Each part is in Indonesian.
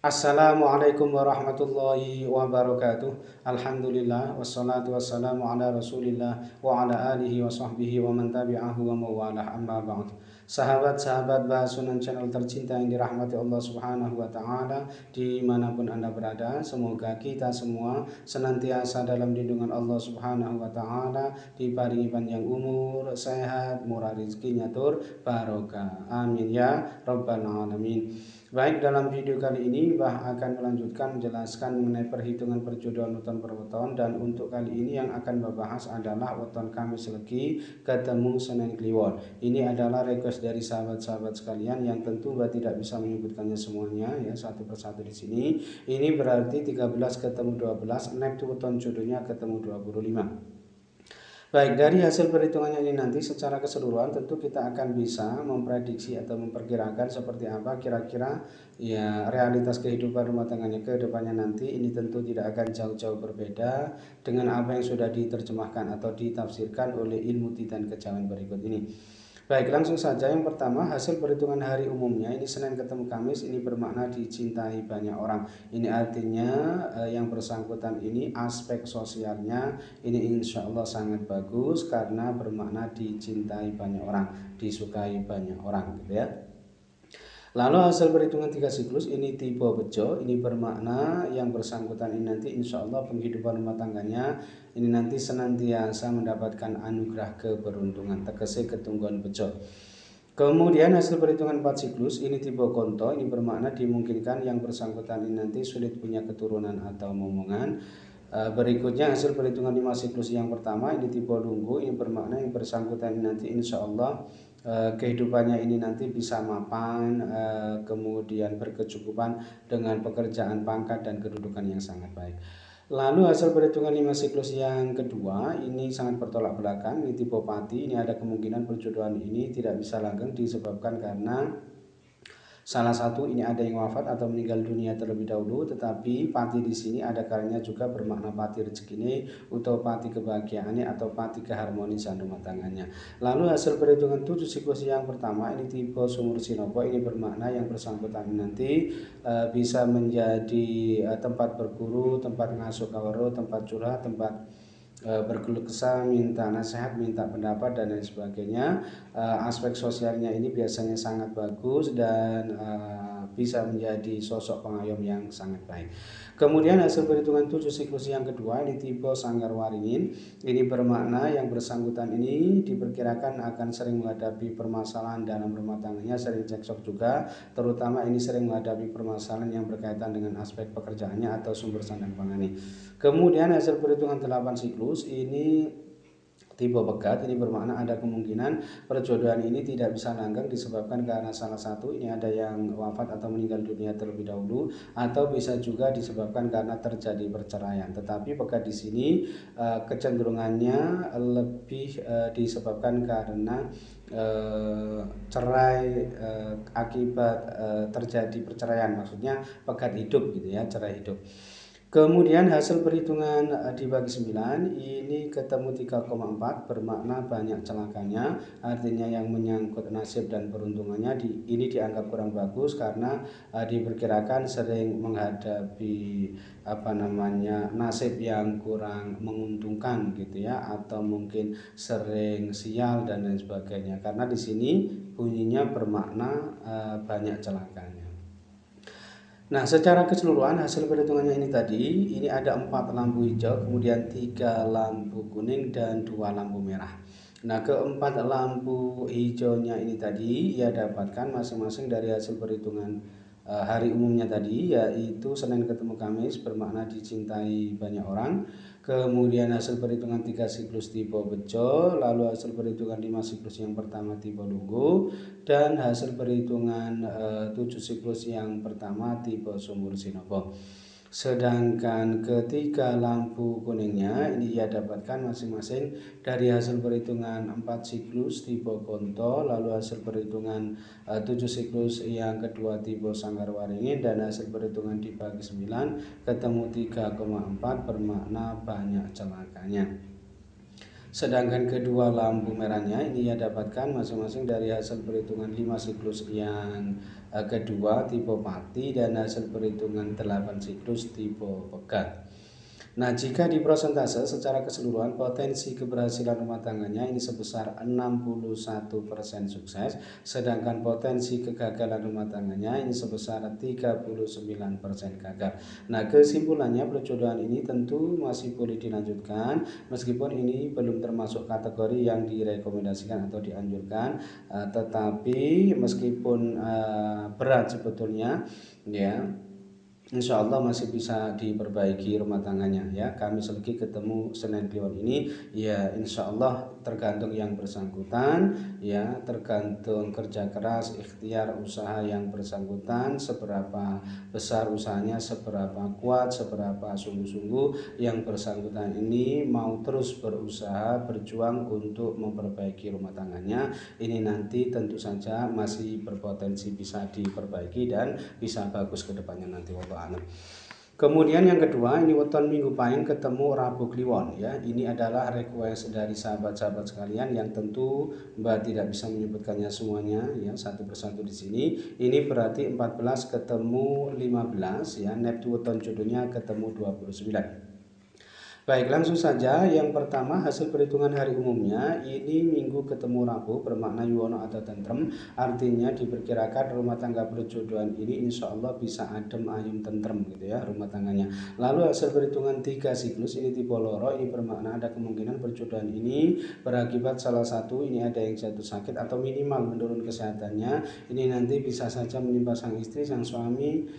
Assalamualaikum warahmatullahi wabarakatuh. Alhamdulillah wassalatu wassalamu ala Rasulillah wa ala alihi wa sahbihi wa man tabi'ahu wa mawalah amma ba'd. Sahabat-sahabat Basunan channel tercinta yang dirahmati Allah Subhanahu wa taala dimanapun Anda berada, semoga kita semua senantiasa dalam lindungan Allah Subhanahu wa taala, diparingi panjang umur, sehat, murah rezekinya tur barokah. Amin ya rabbal alamin. Baik, dalam video kali ini akan melanjutkan menjelaskan mengenai perhitungan perjodohan weton per weton, dan untuk kali ini yang akan membahas adalah weton Kamis Legi ketemu Senin Kliwon. Ini adalah request dari sahabat-sahabat sekalian yang tentu tidak bisa menyebutkannya semuanya ya satu persatu di sini. Ini berarti 13 ketemu 12, next weton jodohnya ketemu 25. Baik, dari hasil perhitungannya ini nanti secara keseluruhan tentu kita akan bisa memprediksi atau memperkirakan seperti apa kira-kira ya realitas kehidupan rumah tangganya ke depannya nanti. Ini tentu tidak akan jauh-jauh berbeda dengan apa yang sudah diterjemahkan atau ditafsirkan oleh ilmu titan kejawen berikut ini. Baik, langsung saja. Yang pertama, hasil perhitungan hari umumnya ini Senin ketemu Kamis, ini bermakna dicintai banyak orang. Ini artinya yang bersangkutan ini aspek sosialnya ini insya Allah sangat bagus karena bermakna dicintai banyak orang, disukai banyak orang gitu ya. Lalu hasil perhitungan 3 siklus ini tipe bejo, ini bermakna yang bersangkutan ini nanti insya Allah penghidupan rumah tangganya ini nanti senantiasa mendapatkan anugerah keberuntungan, tegese ketungguan bejo. Kemudian hasil perhitungan 4 siklus ini tipe konto, ini bermakna dimungkinkan yang bersangkutan ini nanti sulit punya keturunan atau momongan. Berikutnya hasil perhitungan 5 siklus yang pertama ini tipe lunggu, ini bermakna yang bersangkutan ini nanti insya Allah kehidupannya ini nanti bisa mapan, kemudian berkecukupan dengan pekerjaan, pangkat dan kedudukan yang sangat baik. Lalu hasil perhitungan 5 siklus yang kedua ini sangat bertolak belakang, ini tipe pati, ini ada kemungkinan perjodohan ini tidak bisa langgeng disebabkan karena salah satu ini ada yang wafat atau meninggal dunia terlebih dahulu, tetapi pati di sini ada kalanya juga bermakna pati rezekine atau pati kebahagiaannya atau pati keharmonisan rumah tangganya. Lalu hasil perhitungan 7 siklus yang pertama ini tipe sumur sinopo, ini bermakna yang bersangkutan nanti bisa menjadi tempat berguru, tempat ngasuh kawero, tempat curhat, tempat berkeluh kesah, minta nasihat, minta pendapat dan lain sebagainya. Aspek sosialnya ini biasanya sangat bagus dan bisa menjadi sosok pengayom yang sangat baik. Kemudian hasil perhitungan 7 siklus yang kedua ini tipe sanggar waringin, ini bermakna yang bersangkutan ini diperkirakan akan sering menghadapi permasalahan dalam rumah tangganya, sering cekcok juga, terutama ini sering menghadapi permasalahan yang berkaitan dengan aspek pekerjaannya atau sumber sandang pangannya. Kemudian hasil perhitungan 8 siklus ini tipe pegat, ini bermakna ada kemungkinan perjodohan ini tidak bisa langgeng disebabkan karena salah satu ini ada yang wafat atau meninggal dunia terlebih dahulu, atau bisa juga disebabkan karena terjadi perceraian. Tetapi pegat di sini kecenderungannya lebih disebabkan karena cerai akibat terjadi perceraian, maksudnya pegat hidup gitu ya, cerai hidup. Kemudian hasil perhitungan dibagi 9 ini ketemu 3,4 bermakna banyak celakanya, artinya yang menyangkut nasib dan peruntungannya ini dianggap kurang bagus karena diperkirakan sering menghadapi nasib yang kurang menguntungkan gitu ya, atau mungkin sering sial dan lain sebagainya, karena di sini bunyinya bermakna banyak celakanya. Nah, secara keseluruhan hasil perhitungannya ini tadi, ini ada 4 lampu hijau, kemudian 3 lampu kuning dan 2 lampu merah. Nah, keempat lampu hijaunya ini tadi ia dapatkan masing-masing dari hasil perhitungan hari umumnya tadi, yaitu Senin ketemu Kamis bermakna dicintai banyak orang. Kemudian hasil perhitungan 3 siklus tipe bejo, lalu hasil perhitungan 5 siklus yang pertama tipe lunggu, dan hasil perhitungan 7 siklus yang pertama tipe sumur sinopo. Sedangkan ketiga lampu kuningnya ini ia dapatkan masing-masing dari hasil perhitungan 4 siklus tipe konto, lalu hasil perhitungan 7 siklus yang kedua tipe sanggar waringin, dan hasil perhitungan dibagi 9 ketemu 3,4 bermakna banyak celakanya. Sedangkan kedua lampu merahnya ini ia dapatkan masing-masing dari hasil perhitungan 5 siklus yang kedua tipe Pati dan hasil perhitungan 8 siklus tipe Pegat. Nah, jika di prosentase secara keseluruhan potensi keberhasilan rumah tangganya ini sebesar 61% sukses, sedangkan potensi kegagalan rumah tangganya ini sebesar 39% gagal. Nah, kesimpulannya perjodohan ini tentu masih boleh dilanjutkan meskipun ini belum termasuk kategori yang direkomendasikan atau dianjurkan, tetapi meskipun berat sebetulnya ya, insya Allah masih bisa diperbaiki rumah tangganya ya. Kamis Legi ketemu Senin Kliwon ini ya, insya Allah tergantung yang bersangkutan ya, tergantung kerja keras, ikhtiar, usaha yang bersangkutan, seberapa besar usahanya, seberapa kuat, seberapa sungguh-sungguh yang bersangkutan ini mau terus berusaha berjuang untuk memperbaiki rumah tangganya. Ini nanti tentu saja masih berpotensi bisa diperbaiki dan bisa bagus ke depannya nanti, wallahu a'lam. Kemudian yang kedua ini weton Minggu Pahing ketemu Rabu Kliwon ya. Ini adalah request dari sahabat-sahabat sekalian yang tentu Mbak tidak bisa menyebutkannya semuanya ya satu persatu di sini. Ini berarti 14 ketemu 15 ya. Neptu weton jodohnya ketemu 29. Baik, langsung saja. Yang pertama hasil perhitungan hari umumnya ini Minggu ketemu Rabu bermakna yuwono atau tentrem, artinya diperkirakan rumah tangga perjodohan ini insya Allah bisa adem ayem tentrem gitu ya rumah tangganya. Lalu hasil perhitungan 3 siklus ini tipe loro, ini bermakna ada kemungkinan perjodohan ini berakibat salah satu ini ada yang jatuh sakit atau minimal menurun kesehatannya. Ini nanti bisa saja menimpa sang istri, sang suami,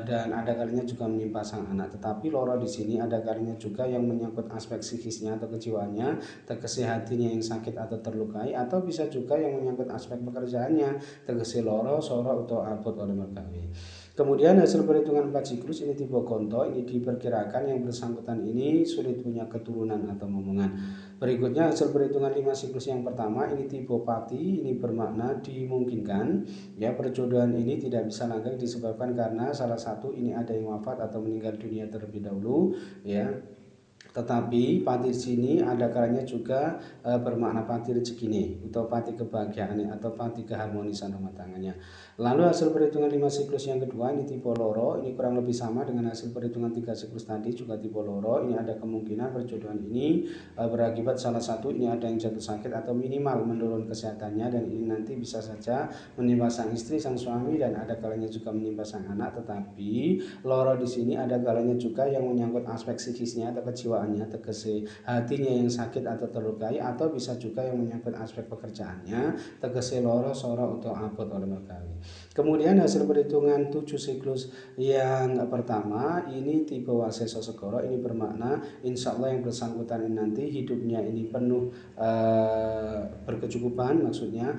dan ada kalinya juga menimpa sang anak. Tetapi loro di sini ada kalinya juga yang menyangkut aspek psikisnya atau kejiwaannya, tegese hatinya yang sakit atau terlukai, atau bisa juga yang menyangkut aspek pekerjaannya, tegese loro, soro, atau abot oleh mergawe. Kemudian hasil perhitungan 4 siklus ini tipe konto, ini diperkirakan yang bersangkutan ini sulit punya keturunan atau momongan. Berikutnya hasil perhitungan 5 siklus yang pertama ini tipe Pati, ini bermakna dimungkinkan ya perjodohan ini tidak bisa langgeng disebabkan karena salah satu ini ada yang wafat atau meninggal dunia terlebih dahulu ya. Tetapi pati di sini ada kalanya juga bermakna pati rezeki nih, atau pati kebahagiaan atau pati keharmonisan rumah tangganya. Lalu hasil perhitungan 5 siklus yang kedua ini tipe loro, ini kurang lebih sama dengan hasil perhitungan 3 siklus tadi juga tipe loro. Ini ada kemungkinan perjodohan ini berakibat salah satu ini ada yang jatuh sakit atau minimal menurun kesehatannya, dan ini nanti bisa saja menimpa sang istri, sang suami, dan ada kalanya juga menimpa sang anak. Tetapi loro di sini ada kalanya juga yang menyangkut aspek psikisnya atau kejiwaannya, tegese hatinya yang sakit atau terlukai, atau bisa juga yang menyangkut aspek pekerjaannya, tegese loro, soro, atau abot oleh mergawe. Kemudian hasil perhitungan 7 siklus yang pertama ini tipe Waseso Segoro, ini bermakna insya Allah yang bersangkutan ini nanti hidupnya ini penuh berkecukupan, maksudnya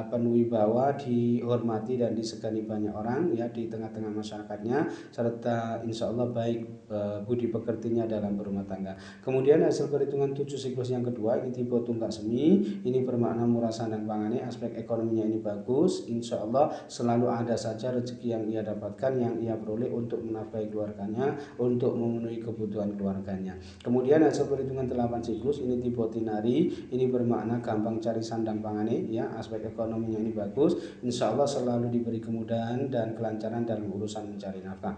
penuh wibawa, dihormati dan disegani banyak orang ya di tengah-tengah masyarakatnya, serta insya Allah baik budi pekertinya dalam berumah tangga. Kemudian hasil perhitungan 7 siklus yang kedua ini tipe Tunggak Semi, ini bermakna murah sandang pangane, aspek ekonominya ini bagus, insya Allah selalu ada saja rezeki yang ia dapatkan, yang ia peroleh untuk menafkahi keluarganya, untuk memenuhi kebutuhan keluarganya. Kemudian hasil perhitungan 8 siklus ini tipe Tinari, ini bermakna gampang cari sandang pangane ya, aspek ekonominya ini bagus, insya Allah selalu diberi kemudahan dan kelancaran dalam urusan mencari nafkah.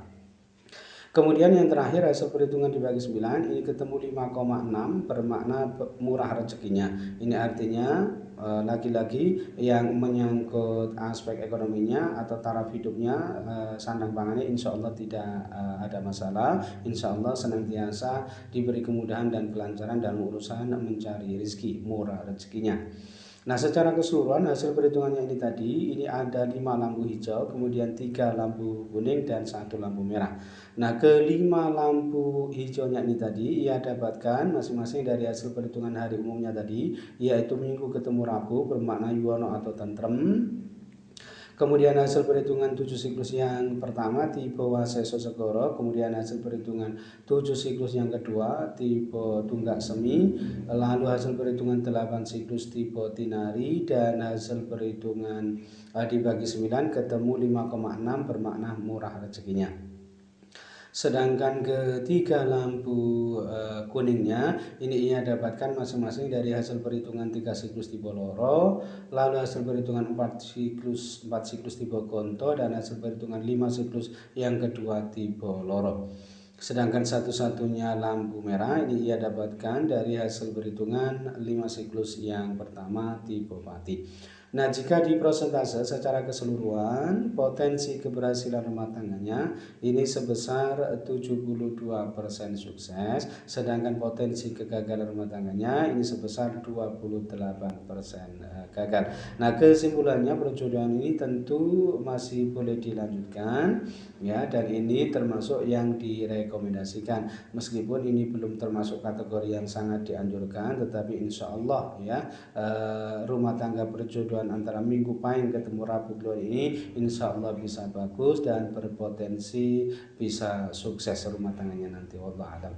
Kemudian yang terakhir hasil perhitungan dibagi 9 ini ketemu 5,6 bermakna murah rezekinya. Ini artinya lagi-lagi yang menyangkut aspek ekonominya atau taraf hidupnya, sandang pangannya insya Allah tidak ada masalah. Insya Allah senantiasa diberi kemudahan dan kelancaran dalam urusan mencari rezeki, murah rezekinya. Nah, secara keseluruhan hasil perhitungannya ini tadi ini ada 5 lampu hijau, kemudian 3 lampu kuning dan 1 lampu merah. Nah, kelima lampu hijaunya ini tadi ia dapatkan masing-masing dari hasil perhitungan hari umumnya tadi, yaitu Minggu ketemu Rabu bermakna yuwono atau tentrem. Kemudian hasil perhitungan 7 siklus yang pertama tipe Waseso Segoro, kemudian hasil perhitungan 7 siklus yang kedua tipe Tunggak Semi, lalu hasil perhitungan 8 siklus tipe Tinari, dan hasil perhitungan dibagi 9 ketemu 5,6 bermakna murah rezekinya. Sedangkan ketiga lampu kuningnya ini ia dapatkan masing-masing dari hasil perhitungan 3 siklus tipe loro, lalu hasil perhitungan 4 siklus tipe konto, dan hasil perhitungan 5 siklus yang kedua tipe loro. Sedangkan satu-satunya lampu merah ini ia dapatkan dari hasil perhitungan 5 siklus yang pertama tipe Pati. Nah, jika di prosentase secara keseluruhan, potensi keberhasilan rumah tangganya ini sebesar 72% sukses, sedangkan potensi kegagalan rumah tangganya ini sebesar 28% gagal. Nah, kesimpulannya perjodohan ini tentu masih boleh dilanjutkan ya, dan ini termasuk yang direkomendasikan. Meskipun ini belum termasuk kategori yang sangat dianjurkan, tetapi insya Allah ya rumah tangga perjodohan antara Minggu Pahing ketemu Rabu Kliwon ini insya Allah bisa bagus dan berpotensi bisa sukses rumah tangganya nanti. Wallahu a'lam.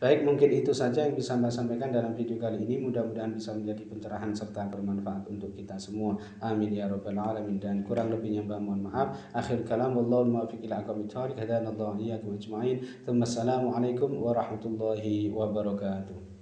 Baik, mungkin itu saja yang bisa Mbak sampaikan dalam video kali ini. Mudah-mudahan bisa menjadi pencerahan serta bermanfaat untuk kita semua. Amin ya rabbal alamin. Dan kurang lebihnya Mbak mohon maaf. Akhir kalam, wallahul muwaffiq ila aqwamit thoriq. Hadanallahu iyyakum ajma'in. Assalamualaikum warahmatullahi wabarakatuh.